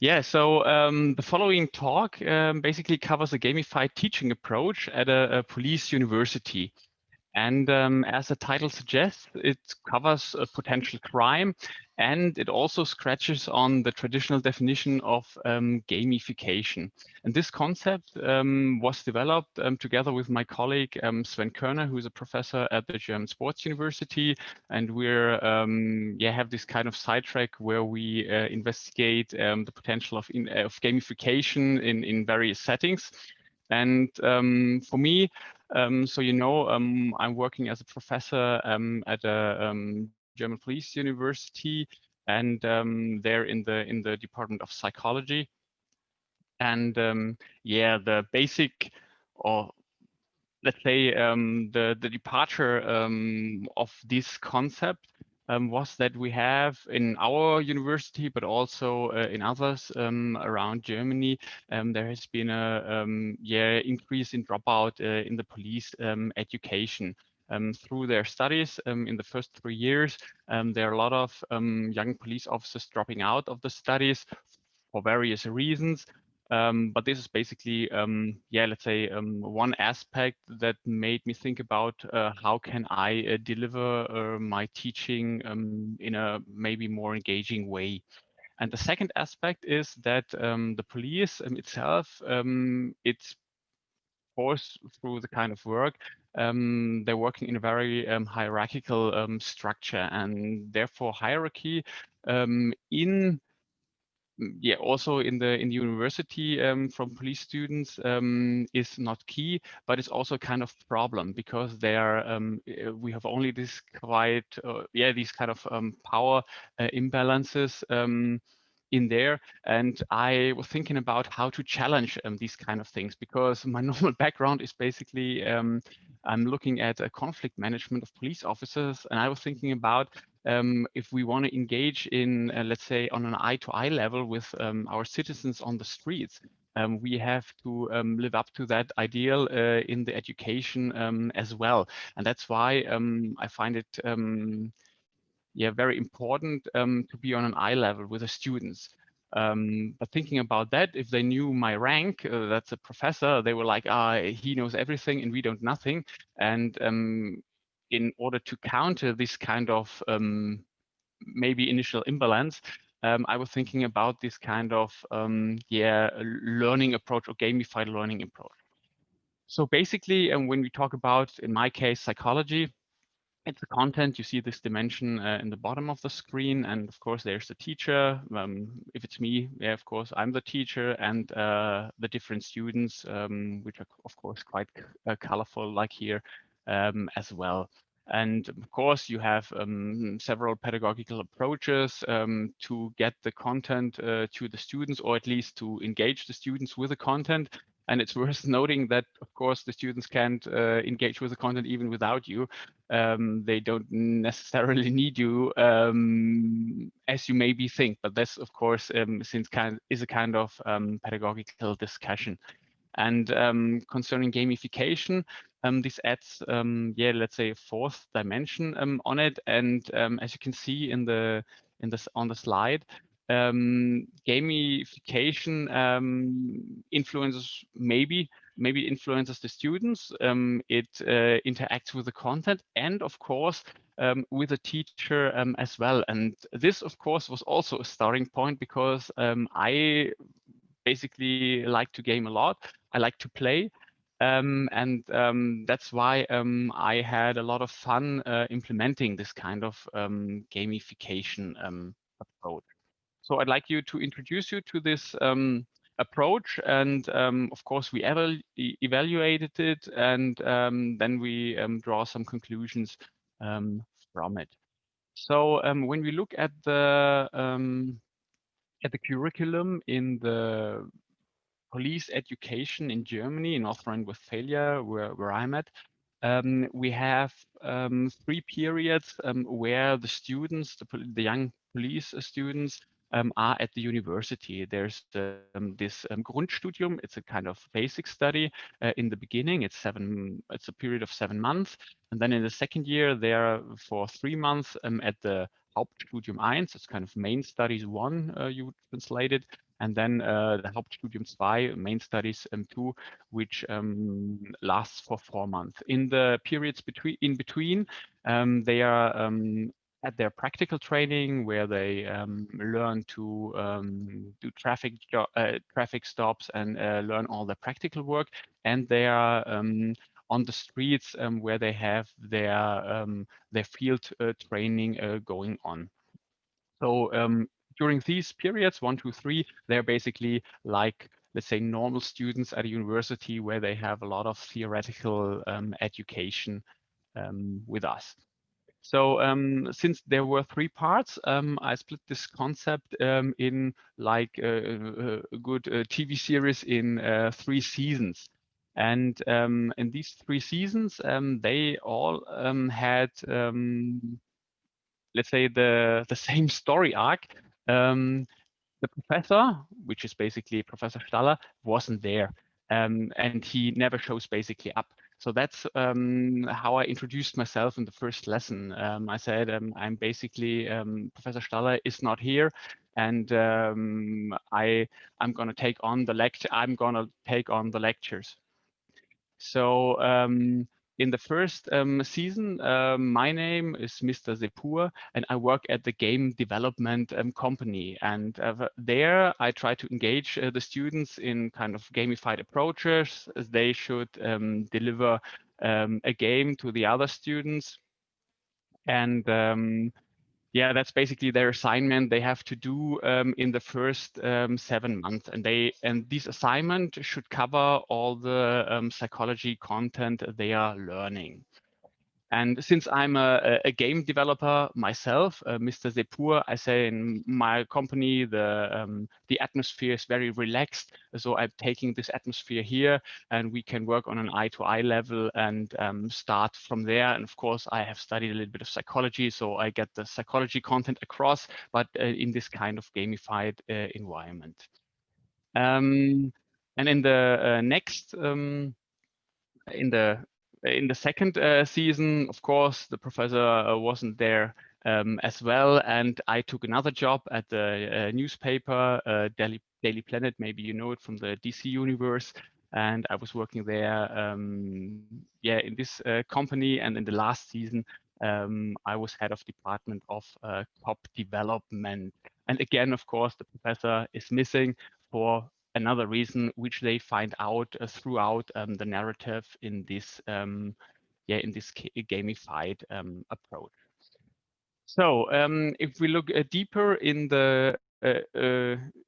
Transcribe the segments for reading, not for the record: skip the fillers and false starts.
Yeah, so the following talk basically covers a gamified teaching approach at a police university. And as the title suggests, it covers a potential crime, and it also scratches on the traditional definition of gamification. And this concept was developed together with my colleague Sven Körner, who is a professor at the German Sports University. And we're have this kind of sidetrack where we investigate the potential of gamification in various settings. And for me, I'm working as a professor at a German Police University, and there in the Department of Psychology. And the basic, or let's say the departure of this concept was that we have in our university, but also in others around Germany, there has been a increase in dropout in the police education. Through their studies in the first 3 years, there are a lot of young police officers dropping out of the studies for various reasons. But this is basically, let's say, one aspect that made me think about how can I deliver my teaching in a maybe more engaging way. And the second aspect is that the police itself, it's course through the kind of work, they're working in a very hierarchical structure, and therefore hierarchy in also in the university from police students is not key, but it's also kind of problem because they are we have only this quite these kind of power imbalances in there. And I was thinking about how to challenge these kind of things, because my normal background is basically I'm looking at conflict management of police officers, and I was thinking about if we want to engage in, let's say, on an eye-to-eye level with our citizens on the streets, we have to live up to that ideal in the education as well. And that's why I find it very important to be on an eye level with the students. But thinking about that, if they knew my rank, that's a professor, they were like, he knows everything and we don't nothing. And in order to counter this kind of maybe initial imbalance, I was thinking about this kind of learning approach or gamified learning approach. So basically, when we talk about, in my case, psychology, it's the content. You see this dimension in the bottom of the screen, and of course there's the teacher. If it's me, yeah, of course I'm the teacher, and the different students, which are of course quite colorful, like here as well. And of course you have several pedagogical approaches to get the content to the students, or at least to engage the students with the content. And it's worth noting that, of course, the students can't engage with the content even without you. They don't necessarily need you as you maybe think, but that's, of course, is a kind of pedagogical discussion. And concerning gamification, this adds, let's say, a fourth dimension on it. And as you can see on the slide, gamification influences maybe influences the students. It interacts with the content, and of course with the teacher as well. And this, of course, was also a starting point, because I basically like to game a lot. I like to play. And that's why I had a lot of fun implementing this kind of gamification approach. So I'd like you to introduce you to this approach, and of course we evaluated it, and then we draw some conclusions from it. So when we look at the curriculum in the police education in Germany, in North Rhine-Westphalia, where I'm at, we have 3 periods where the students, the young police students, are at the university. There's this Grundstudium. It's a kind of basic study in the beginning. It's a period of 7 months, and then in the second year, they're for 3 months at the Hauptstudium 1. It's kind of main studies 1, you would translate it. and then the Hauptstudium 2, main studies 2, which lasts for 4 months. In the periods in between, they are at their practical training, where they learn to do traffic stops and learn all the practical work, and they are on the streets where they have their field training going on. So during these periods, 1, 2, 3, they're basically like, let's say, normal students at a university, where they have a lot of theoretical education with us. So since there were 3 parts, I split this concept in like a good TV series in 3 seasons. And in these 3 seasons, they all had, let's say, the same story arc. The professor, which is basically Professor Staller, wasn't there, and he never shows basically up. So that's how I introduced myself in the first lesson. I said I'm basically Professor Staller is not here, and I'm gonna take on the lecture. I'm gonna take on the lectures. So in the first season, my name is Mr. Sepur, and I work at the game development company. And there I try to engage the students in kind of gamified approaches. They should deliver a game to the other students. And yeah, that's basically their assignment they have to do in the first 7 months, and this assignment should cover all the psychology content they are learning. And since I'm a game developer myself, Mr. Sepur, I say in my company, the atmosphere is very relaxed. So I'm taking this atmosphere here, and we can work on an eye-to-eye level and start from there. And of course, I have studied a little bit of psychology, so I get the psychology content across, but in this kind of gamified environment. And in the next in the second season, of course, the professor wasn't there as well, and I took another job at the newspaper, Daily Planet. Maybe you know it from the DC universe. And I was working there, yeah, in this company. And in the last season, I was head of department of top development. And again, of course, the professor is missing for another reason, which they find out throughout the narrative in this yeah, in this gamified approach. So if we look deeper in the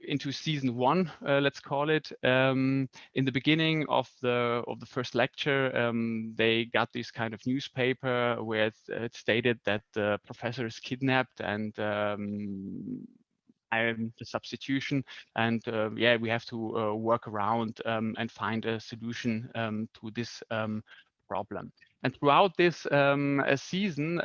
into season 1, let's call it, in the beginning of the first lecture, they got this kind of newspaper where it stated that the professor is kidnapped, and the substitution, and yeah, we have to work around and find a solution to this problem. And throughout this season,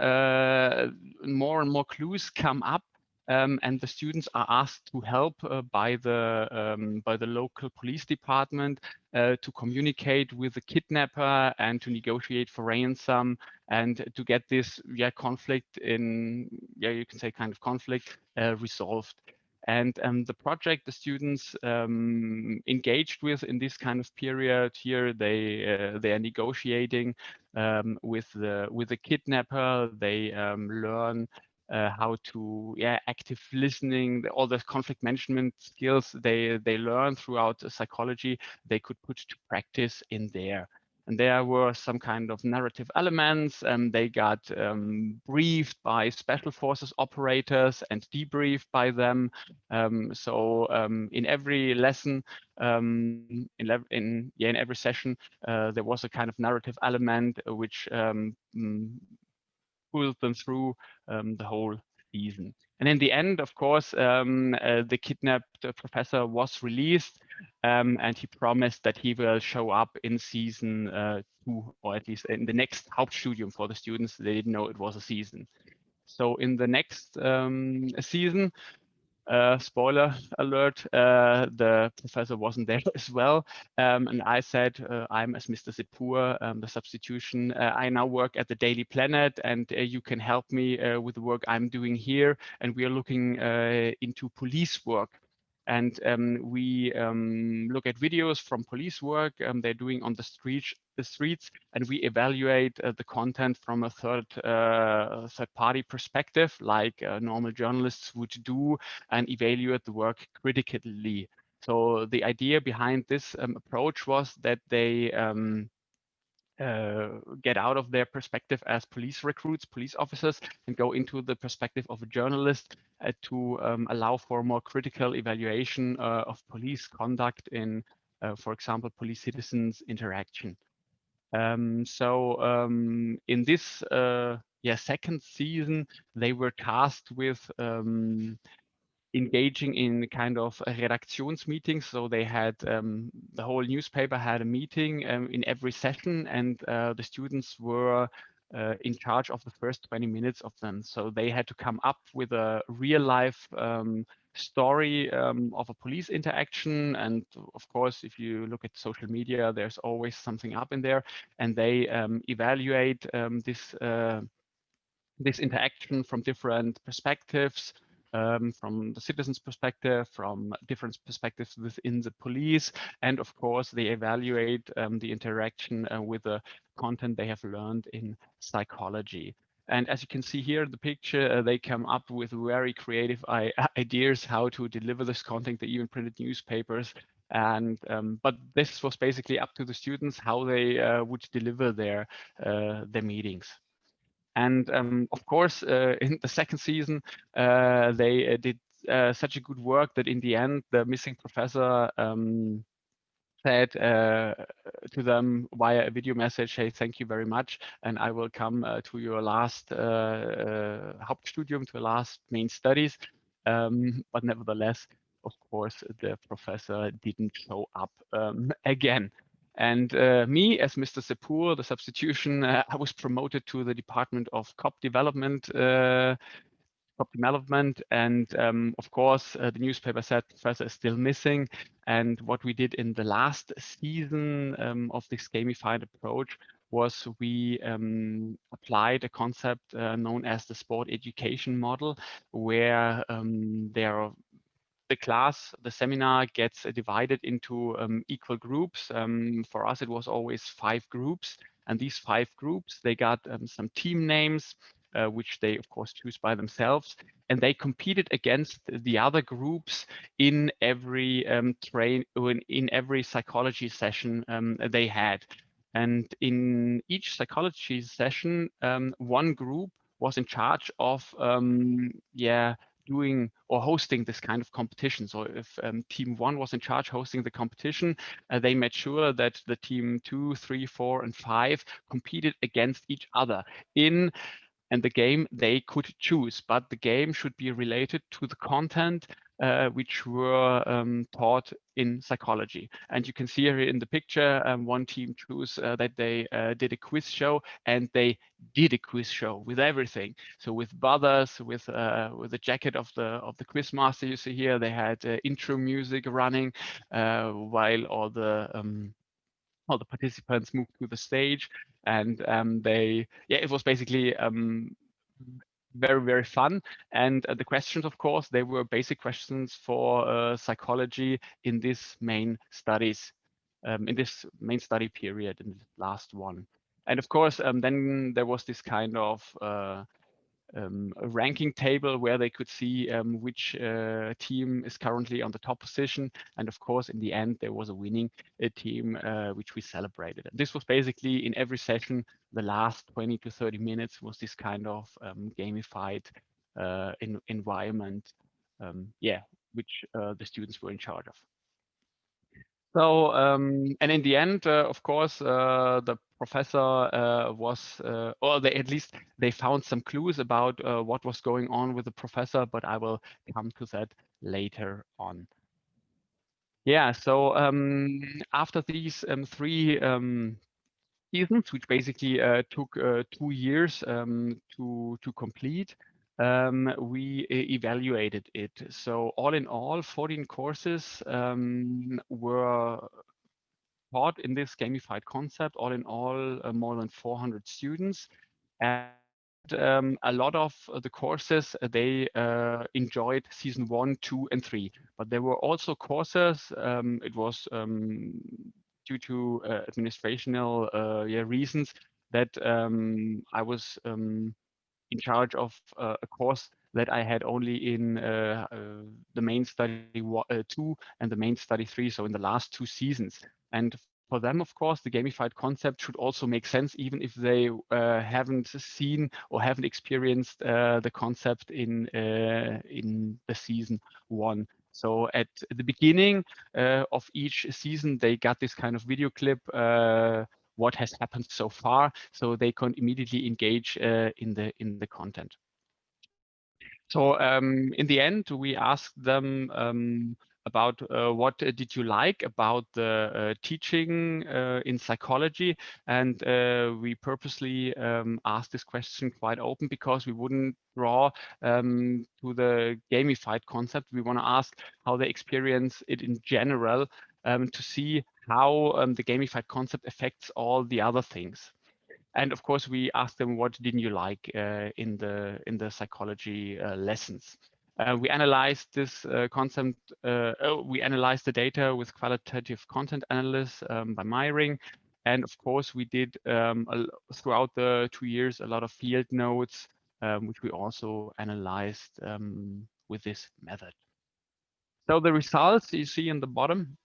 more and more clues come up, and the students are asked to help by the local police department to communicate with the kidnapper and to negotiate for ransom, and to get this, yeah, conflict in, yeah, you can say kind of conflict resolved. And the project the students engaged with in this kind of period here, they are negotiating with the kidnapper. They learn how to, yeah, active listening, all the conflict management skills they learn throughout psychology, they could put to practice in there. And there were some kind of narrative elements, and they got briefed by special forces operators and debriefed by them. So in every lesson, in every session, there was a kind of narrative element which pulled them through the whole season. And in the end, of course, the kidnapped professor was released, and he promised that he will show up in season 2, or at least in the next Hauptstudium for the students. They didn't know it was a season. So in the next season, spoiler alert, the professor wasn't there as well. And I said, I'm as Mr. Sepur, the substitution. I now work at the Daily Planet, and you can help me with the work I'm doing here. And we are looking into police work. And we look at videos from police work they're doing on the streets, and we evaluate the content from a third party perspective, like normal journalists would do, and evaluate the work critically. So the idea behind this approach was that they get out of their perspective as police recruits, police officers, and go into the perspective of a journalist to allow for more critical evaluation of police conduct in, for example, police-citizens interaction. In this second season, they were tasked with engaging in kind of redaktionsmeetings. So they had the whole newspaper had a meeting in every session, and the students were in charge of the first 20 minutes of them. So they had to come up with a real life story of a police interaction. And of course, if you look at social media, there's always something up in there, and they evaluate this interaction from different perspectives, from the citizen's perspective, from different perspectives within the police, and of course they evaluate the interaction with the content they have learned in psychology. And as you can see here in the picture, they come up with very creative ideas how to deliver this content. They even printed newspapers, and but this was basically up to the students how they would deliver their meetings. And of course, in the second season, they did such a good work that in the end, the missing professor said to them via a video message, "Hey, thank you very much, and I will come to your last Hauptstudium, to your last main studies." But nevertheless, of course, the professor didn't show up again. And me, as Mr. Sepur, the substitution, I was promoted to the Department of COP Development. And of course, the newspaper said professor is still missing. And what we did in the last season of this gamified approach was we applied a concept known as the sport education model, where there are the seminar gets divided into equal groups. For us, it was always 5 groups. And these 5 groups, they got some team names, which they, of course, choose by themselves. And they competed against the other groups in every in every psychology session they had. And in each psychology session, one group was in charge of doing or hosting this kind of competition. So if team 1 was in charge hosting the competition, they made sure that the team 2, 3, 4, and 5 competed against each other in and the game they could choose, but the game should be related to the content which were taught in psychology. And you can see here in the picture, one team chose that they did a quiz show, and they did a quiz show with everything. So with buzzers, with the jacket of the quiz master you see here, they had intro music running while all the participants moved to the stage, and it was basically very, very fun. And the questions, of course, they were basic questions for psychology in this main studies, in this main study period, in the last one. And of course, then there was this kind of a ranking table where they could see which team is currently on the top position. And of course, in the end, there was a winning team, which we celebrated. And this was basically in every session, the last 20 to 30 minutes was this kind of gamified environment, which the students were in charge of. So, and in the end, of course, the professor was, or they at least they found some clues about what was going on with the professor, but I will come to that later on. Yeah, so after these 3 seasons, which basically took 2 years to complete, we evaluated it. So all in all, 14 courses were taught in this gamified concept. All in all, more than 400 students. And a lot of the courses, they enjoyed season 1, 2, and 3. But there were also courses, it was due to administrational reasons that I was in charge of a course that I had only in the main study 2 and the main study 3, so in the last 2 seasons. And for them, of course, the gamified concept should also make sense, even if they haven't seen or haven't experienced the concept in the season 1. So at the beginning of each season, they got this kind of video clip, what has happened so far, so they can immediately engage in the content. So in the end, we asked them about what did you like about the teaching in psychology, and we purposely asked this question quite open because we wouldn't draw to the gamified concept. We want to ask how they experience it in general to see how the gamified concept affects all the other things. And of course, we asked them, what didn't you like in the psychology lessons? We analyzed this concept. We analyzed the data with qualitative content analysis by Myring. And of course, we did throughout the 2 years a lot of field notes, which we also analyzed with this method. So the results you see in the bottom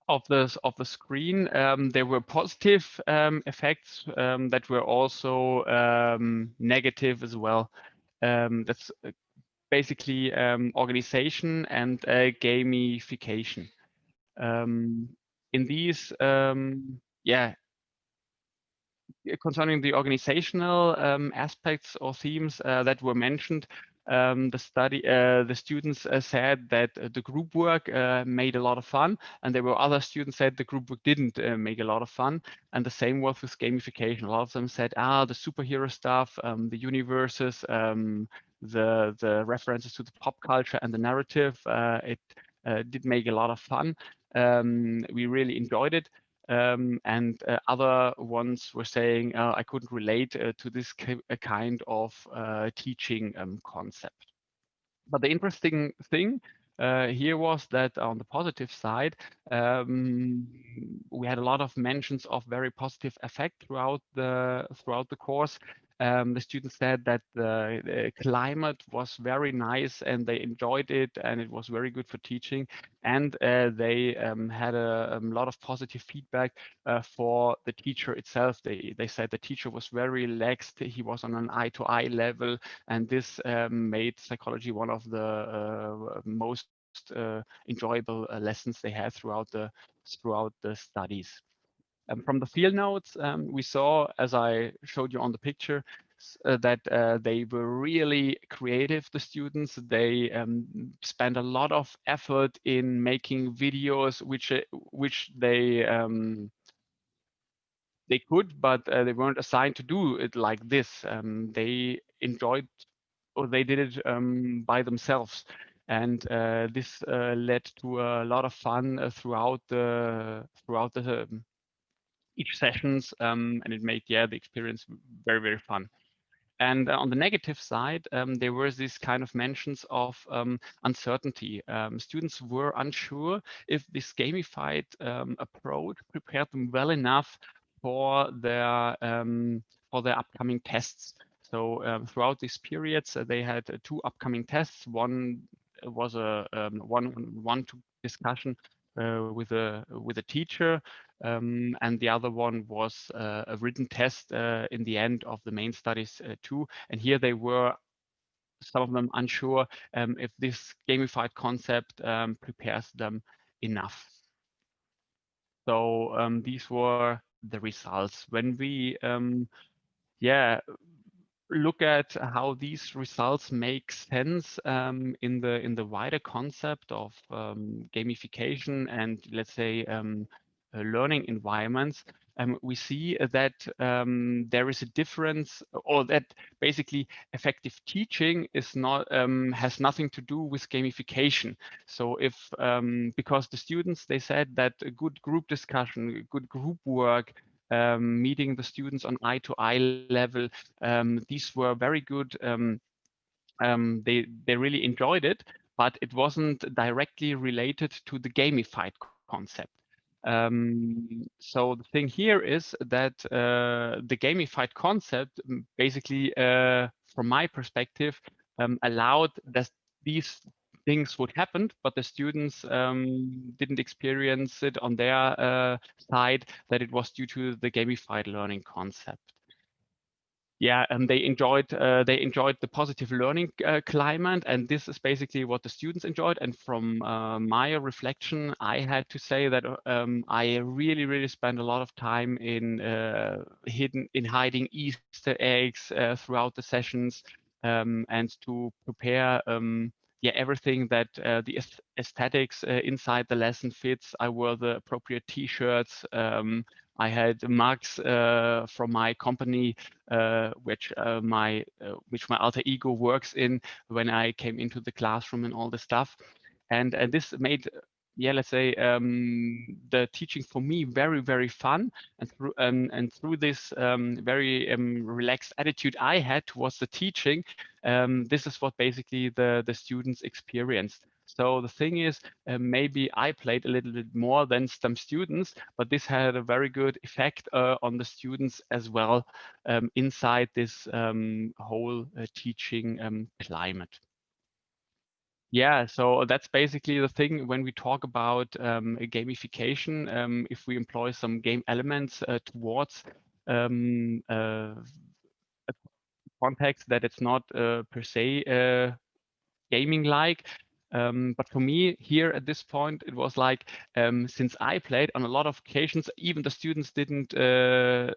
of the screen, there were positive effects that were also negative as well. That's basically organization and gamification. In these, yeah, concerning the organizational aspects or themes that were mentioned, the students said that the group work made a lot of fun, and there were other students said the group work didn't make a lot of fun. And the same was with gamification. A lot of them said, the superhero stuff, the universes, the references to the pop culture and the narrative, it did make a lot of fun. We really enjoyed it. And other ones were saying, I couldn't relate to this kind of teaching concept. But the interesting thing here was that on the positive side, we had a lot of mentions of very positive effect throughout the course. The students said that the climate was very nice and they enjoyed it, and it was very good for teaching. And they had a lot of positive feedback for the teacher itself. They said the teacher was very relaxed. He was on an eye-to-eye level, and this made psychology one of the most enjoyable lessons they had throughout the studies. From the field notes, we saw, as I showed you on the picture, that they were really creative, the students. They spent a lot of effort in making videos, which they could, but they weren't assigned to do it like this. They enjoyed, or they did it by themselves. And this led to a lot of fun throughout the each sessions, and it made the experience very, very fun. And on the negative side, there were these kind of mentions of uncertainty. Students were unsure if this gamified approach prepared them well enough for their upcoming tests. So throughout these periods, they had 2 upcoming tests. One was a one-on-one discussion with a teacher, and the other one was a written test in the end of the main studies too. And here they were, some of them, unsure if this gamified concept prepares them enough. So these were the results. When we look at how these results make sense in the wider concept of gamification and, let's say, learning environments, we see that there is a difference, or that basically effective teaching is not has nothing to do with gamification. So if because the students, they said that a good group discussion, good group work, meeting the students on eye-to-eye level. These were very good. They really enjoyed it, but it wasn't directly related to the gamified concept. So the thing here is that the gamified concept basically, from my perspective, allowed that these things would happen, but the students didn't experience it on their side, that it was due to the gamified learning concept. Yeah, they enjoyed the positive learning climate, and this is basically what the students enjoyed. And from my reflection, I had to say that I really spent a lot of time in hiding Easter eggs throughout the sessions, and to prepare yeah, everything that the aesthetics inside the lesson fits. I wore the appropriate T-shirts. I had mugs from my company, which my alter ego works in, when I came into the classroom and all this stuff. And this made, yeah, let's say, the teaching for me very fun. And through this very relaxed attitude I had towards the teaching, this is what basically the students experienced. So the thing is, maybe I played a little bit more than some students, but this had a very good effect on the students as well, inside this whole teaching climate. Yeah, so that's basically the thing when we talk about gamification. If we employ some game elements towards a context that it's not per se gaming like. But for me here at this point, it was like, since I played on a lot of occasions, even the students didn't feel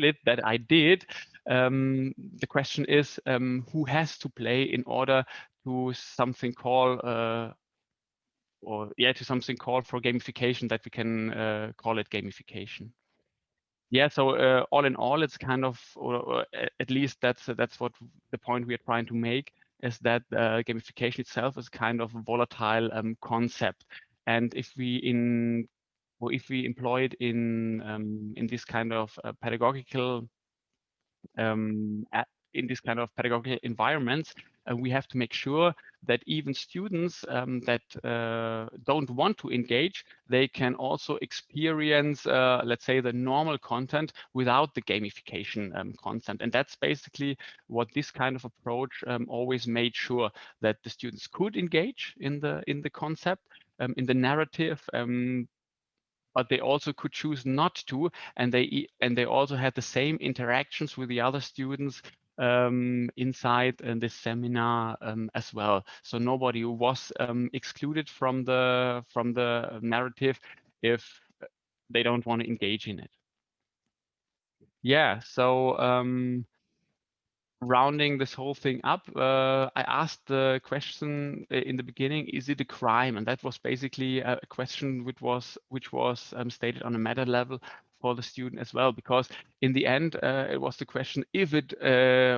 it that I did. The question is, who has to play in order to something call or yeah, to something called for gamification, that we can call it gamification. Yeah, so all in all, it's kind of, or at least that's what the point we are trying to make, is that gamification itself is kind of a volatile concept, and if we employ it in this kind of pedagogical in this kind of pedagogical environments, we have to make sure that even students that don't want to engage, they can also experience, let's say, the normal content without the gamification content. And that's basically what this kind of approach always made sure, that the students could engage in the concept, in the narrative, but they also could choose not to, and they also had the same interactions with the other students inside this seminar as well. So nobody was excluded from the narrative if they don't want to engage in it. Yeah, so rounding this whole thing up, I asked the question in the beginning: is it a crime? And that was basically a question which was stated on a meta level for the student as well, because in the end, it was the question if it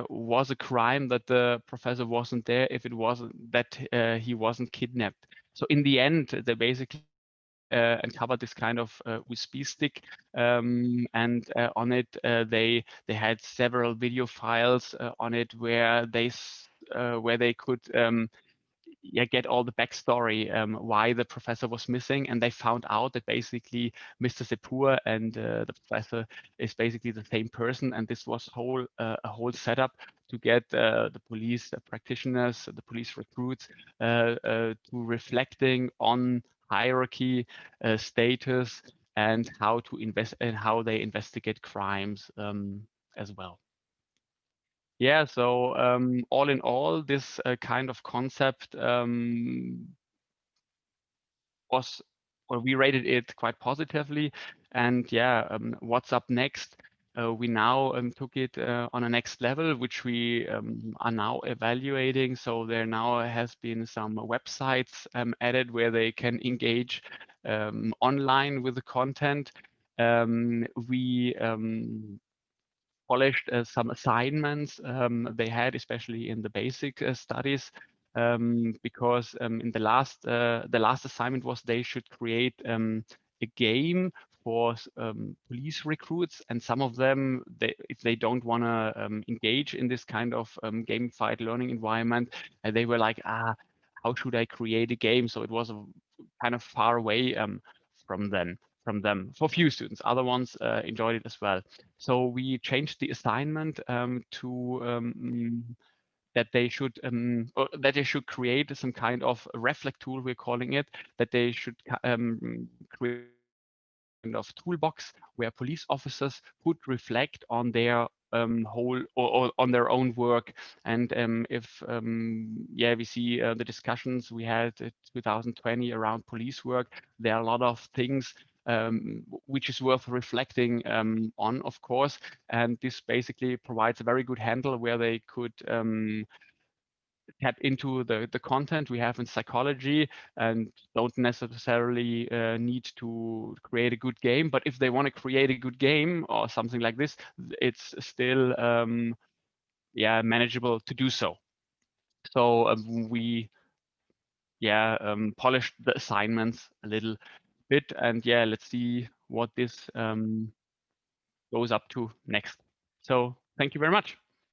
was a crime that the professor wasn't there, if it wasn't that he wasn't kidnapped. So in the end, they basically uncovered this kind of USB stick, and on it they had several video files on it where they could yeah, get all the backstory why the professor was missing, and they found out that basically Mr. Sepur and the professor is basically the same person, and this was a whole setup to get the police practitioners, the police recruits, to reflecting on hierarchy, status, and how to invest and how they investigate crimes as well. Yeah, so all in all, this kind of concept was, or we rated it quite positively. And yeah, what's up next? We now took it on a next level, which we are now evaluating. So there now has been some websites added where they can engage online with the content. We polished some assignments they had, especially in the basic studies, because in the last assignment was they should create a game for police recruits, and some of them, if they don't want to engage in this kind of gamified learning environment, they were like, how should I create a game? So it was kind of far away from them. For few students, other ones enjoyed it as well. So we changed the assignment to that they should create some kind of reflect tool, we're calling it, that they should create kind of toolbox where police officers could reflect on their whole or on their own work. And if we see the discussions we had in 2020 around police work, there are a lot of things which is worth reflecting on, of course. And this basically provides a very good handle where they could tap into the content we have in psychology and don't necessarily need to create a good game. But if they want to create a good game or something like this, it's still manageable to do so. So we polished the assignments a little bit, and let's see what this goes up to next. So thank you very much.